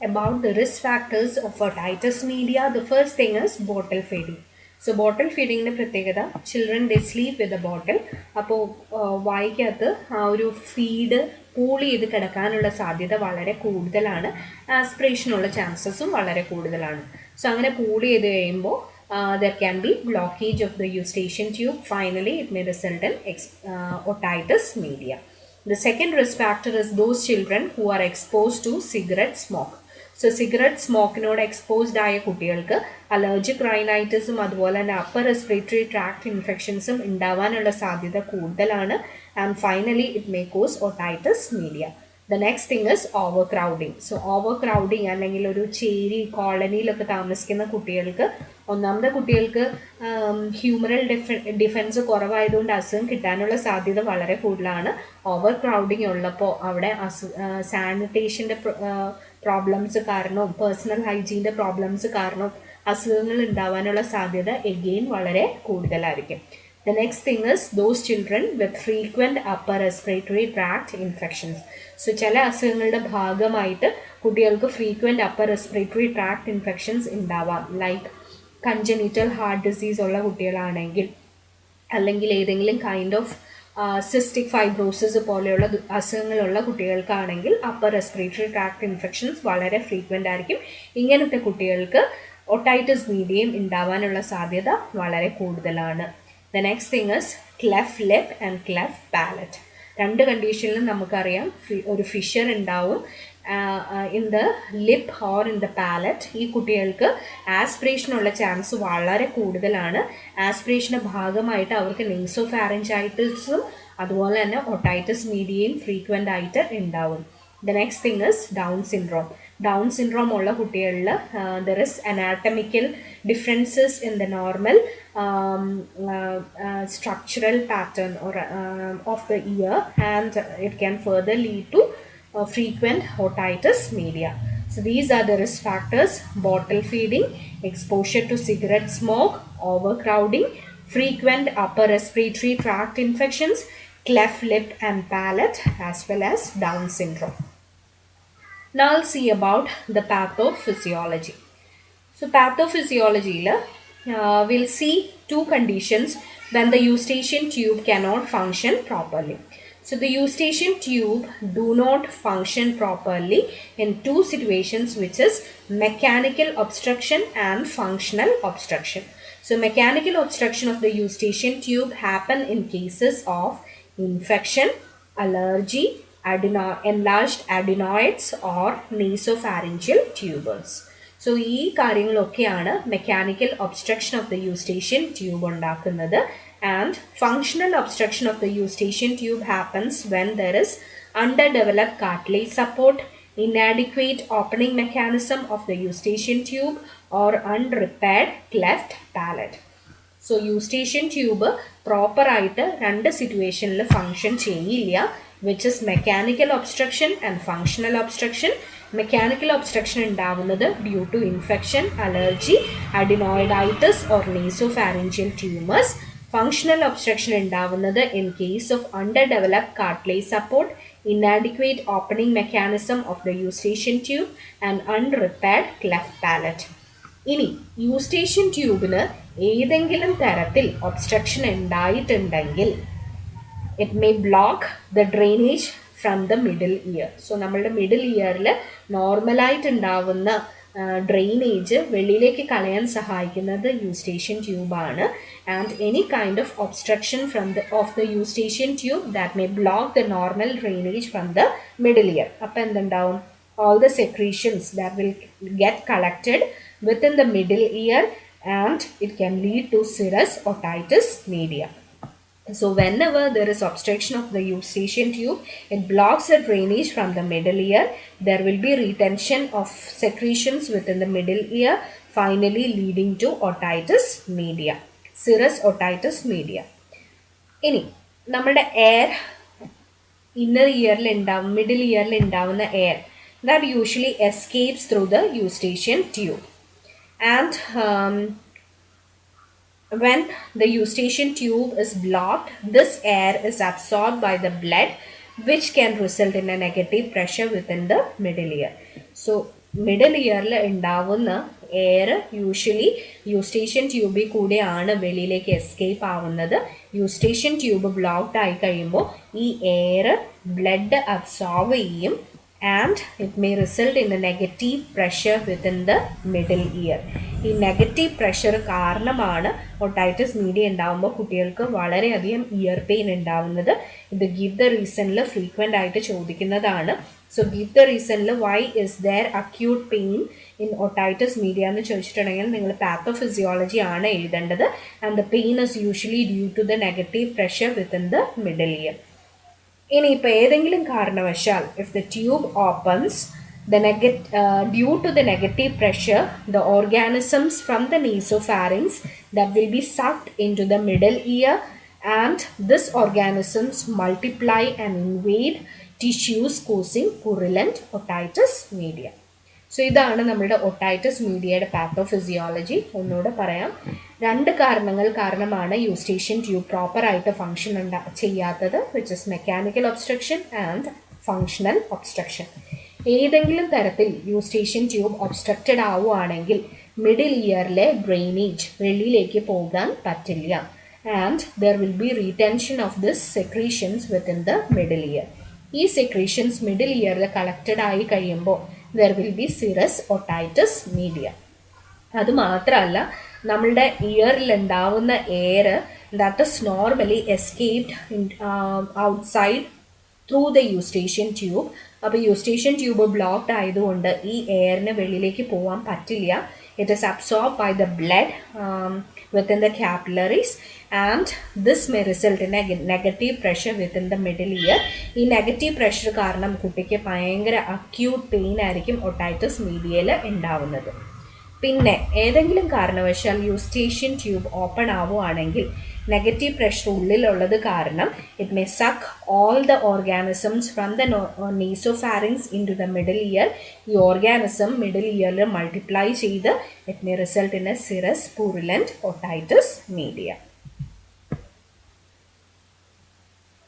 about the risk factors of otitis media, the first thing is bottle feeding. So bottle feeding ന്റെ പ്രത്യേകത children they sleep with a bottle. അപ്പോൾ വായിക്കകത്ത് ആ ഒരു feed pool ചെയ്ത് കിടക്കാനുള്ള സാധ്യത വളരെ കൂടുതലാണ്. ആസ്പിറേഷനുള്ള ചാൻസസും വളരെ കൂടുതലാണ്. സോ അങ്ങനെ പൂൾ ചെയ്ത് കഴിയുമ്പോൾ there can be blockage of the eustachian tube. Finally, it may result in otitis media. The second risk factor is those children who are exposed to cigarette smoke. So cigarette smoke നോട് exposed ആയ കുട്ടികൾക്ക് allergic റൈനൈറ്റിസും അതുപോലെ തന്നെ upper respiratory tract ഇൻഫെക്ഷൻസും ഉണ്ടാവാനുള്ള സാധ്യത കൂടുതലാണ്. And finally it may cos otitis media. The next thing is over crowding. So over crowding അല്ലെങ്കിൽ ഒരു ചേരി കോളനിയിലൊക്കെ താമസിക്കുന്ന കുട്ടികൾക്ക് ഒന്നാമത്തെ കുട്ടികൾക്ക് ഹ്യൂമറൽ ഡിഫൻസ് കുറവായതുകൊണ്ട് അസുഖം കിട്ടാനുള്ള സാധ്യത വളരെ കൂടുതലാണ്. ഓവർ ക്രൗഡിങ് ഉള്ളപ്പോൾ അവിടെ സാനിറ്റേഷൻ്റെ പ്രോബ്ലംസ് കാരണവും പേഴ്സണൽ ഹൈജീൻ്റെ പ്രോബ്ലംസ് കാരണവും അസുഖങ്ങൾ ഉണ്ടാവാനുള്ള സാധ്യത എഗെയിൻ വളരെ കൂടുതലായിരിക്കും. The next thing is those children with frequent upper respiratory tract infections. So ചില അസുഖങ്ങളുടെ ഭാഗമായിട്ട് കുട്ടികൾക്ക് frequent upper respiratory tract infections ഉണ്ടാവാം. ലൈക്ക് കൺജനിറ്റൽ ഹാർട്ട് ഡിസീസ് ഉള്ള കുട്ടികളാണെങ്കിൽ, അല്ലെങ്കിൽ ഏതെങ്കിലും കൈൻഡ് ഓഫ് സിസ്റ്റിക് ഫൈബ്രോസിസ് പോലെയുള്ള അസുഖങ്ങളുള്ള കുട്ടികൾക്കാണെങ്കിൽ അപ്പർ റെസ്പിറേറ്ററി ട്രാക്ട് ഇൻഫെക്ഷൻസ് വളരെ ഫ്രീക്വൻ്റ് ആയിരിക്കും. ഇങ്ങനത്തെ കുട്ടികൾക്ക് ഒട്ടൈറ്റിസ് മീഡിയയും ഉണ്ടാവാനുള്ള സാധ്യത വളരെ കൂടുതലാണ്. The next thing is cleft lip and cleft palate. രണ്ട് കണ്ടീഷനിലും നമുക്കറിയാം ഒരു ഫിഷർ ഉണ്ടാവും in the lip or in the palate. ഈ കുട്ടികൾക്ക് ആസ്പിറേഷനുള്ള ചാൻസ് വളരെ കൂടുതലാണ്. ആസ്പിറേഷൻ്റെ ഭാഗമായിട്ട് അവർക്ക് നെയ്സോഫാരഞ്ചൈറ്റിസും അതുപോലെ തന്നെ ഒട്ടൈറ്റിസ് മീഡിയയും ഫ്രീക്വൻ്റ് ആയിട്ട് ഉണ്ടാവും. The next thing is Down syndrome. Down syndrome ഉള്ള കുട്ടികളിൽ there is anatomical differences in the normal structural pattern or of the ear, and it can further lead to frequent otitis media. So these are the risk factors: bottle feeding, exposure to cigarette smoke, overcrowding, frequent upper respiratory tract infections, cleft lip and palate, as well as Down syndrome. Now I'll see about the pathophysiology. So pathophysiology we'll see two conditions when the eustachian tube cannot function properly. So the eustachian tube do not function properly in two situations, which is mechanical obstruction and functional obstruction. So mechanical obstruction of the eustachian tube happen in cases of infection, allergy, enlarged adenoids or nasopharyngeal tumors. So ഈ കാര്യങ്ങളൊക്കെയാണ് mechanical obstruction of the Eustachian tube ഉണ്ടാക്കുന്നത്. And functional obstruction of the Eustachian tube happens when there is underdeveloped cartilage support, inadequate opening mechanism of the eustachian tube, or unrepaired cleft palate. So eustachian tube proper ആയിട്ട് രണ്ട് സിറ്റുവേഷനിൽ function ചെയ്യില്ല, which is mechanical obstruction and functional obstruction. Mechanical obstruction ഉണ്ടാവുന്നത് due to infection, allergy, adenoiditis or nasopharyngeal tumors. Functional obstruction ഉണ്ടാവുന്നത് in case of underdeveloped cartilage support, inadequate opening mechanism of the eustachian tube, and unrepaired cleft palate. ഇനി Eustachian ട്യൂബിന് ഏതെങ്കിലും തരത്തിൽ obstruction ഉണ്ടായിട്ടുണ്ടെങ്കിൽ it may block the drainage from the middle ear. So നമ്മളുടെ middle ഇയറിൽ നോർമലായിട്ട് ഉണ്ടാവുന്ന drainage വെളിയിലേക്ക് കളയാൻ സഹായിക്കുന്നത് യൂസ്റ്റേഷ്യൻ ട്യൂബാണ്. And any kind of obstruction of the Eustachian tube that may block the normal drainage from the middle ear. അപ്പോൾ എന്തുണ്ടാവും? all the secretions that will get collected within the middle ear, and it can lead to serous otitis media. So whenever there is obstruction of the eustachian tube, it blocks the drainage from the middle ear. There will be retention of secretions within the middle ear, finally leading to otitis media, serous otitis media. ഇനി നമ്മുടെ air inner ഇയറിൽ ഉണ്ടാവും, middle ഇയറിൽ ഉണ്ടാവുന്ന air that usually escapes through the eustachian tube, and when the eustachian tube is blocked, this air is absorbed by the blood, which can result in a negative pressure within the middle ear. So middle ഇയറിൽ ഉണ്ടാവുന്ന air usually Eustachian ട്യൂബിൽ കൂടെയാണ് വെളിയിലേക്ക് escape ആവുന്നത്. Eustachian tube blocked ആയി കഴിയുമ്പോൾ ഈ air blood absorb ചെയ്യും and it may result in A negative pressure within the middle ear. ഈ നെഗറ്റീവ് പ്രഷർ കാരണമാണ് ഒട്ടൈറ്റിസ് മീഡിയ ഉണ്ടാകുമ്പോൾ കുട്ടികൾക്ക് വളരെയധികം ഇയർ പെയിൻ ഉണ്ടാവുന്നത്. ഇത് ഗിവ് ദ റീസണിൽ ഫ്രീക്വൻ്റ് ആയിട്ട് ചോദിക്കുന്നതാണ്. സോ ഗിവ് ദ റീസണിൽ why is there acute pain in otitis media എന്ന് ചോദിച്ചിട്ടുണ്ടെങ്കിൽ നിങ്ങൾ പാത്തോഫിസിയോളജി ആണ് എഴുതേണ്ടത്. And the pain is usually due to the negative pressure within the middle ear. ഇനിയിപ്പോൾ ഏതെങ്കിലും കാരണവശാൽ if the tube opens due to the negative pressure, the organisms from the nasopharynx that will be sucked into the middle ear, and these organisms multiply and invade tissues causing purulent otitis media. So ഇതാണ് നമ്മുടെ otitis മീഡിയയുടെ pathophysiology. ഒന്നുകൂടെ പറയാം. 2 കാരണങ്ങൾ കാരണമാണ് Eustachian tube പ്രോപ്പറായിട്ട് function ചെയ്യാത്തത്, which is mechanical obstruction and functional obstruction. ഏതെങ്കിലും തരത്തിൽ യൂസ്റ്റേഷ്യൻ ട്യൂബ് ഒബ്സ്ട്രക്റ്റഡ് ആവുകയാണെങ്കിൽ മിഡിൽ ഇയറിലെ ഡ്രെയിനേജ് വെളിയിലേക്ക് പോകാൻ പറ്റില്ല. And there will be retention of this secretions within the middle ear. ഈ സെക്രീഷൻസ് മിഡിൽ ഇയറിൽ കളക്റ്റഡ് ആയി കഴിയുമ്പോൾ there will be serous otitis media. അതുമാത്രമല്ല നമ്മളുടെ ഇയറിൽ ഉണ്ടാവുന്ന air that is normally escaped outside through the Eustachian tube. അപ്പോൾ eustachian tube blocked ആയതുകൊണ്ട് ഈ എയറിന് വെളിയിലേക്ക് പോകാൻ പറ്റില്ല. It is absorb by the blood within the capillaries, and this may result in a negative pressure within the middle ear. ഈ negative pressure കാരണം കുട്ടിക്ക് ഭയങ്കര അക്യൂട്ട് പെയിൻ ആയിരിക്കും ഒട്ടൈറ്റിസ് മീഡിയയിൽ ഉണ്ടാവുന്നത്. പിന്നെ ഏതെങ്കിലും കാരണവശാൽ യൂസ്റ്റേഷ്യൻ ട്യൂബ് ഓപ്പൺ ആവുകയാണെങ്കിൽ നെഗറ്റീവ് പ്രഷർ ഉള്ളിലുള്ളത് കാരണം it may suck all the organisms from the nasopharynx into the middle ear. ഈ ഓർഗാനിസം മിഡിൽ ഇയറിൽ മൾട്ടിപ്ലൈ ചെയ്ത് it may result in a serous purulent otitis media.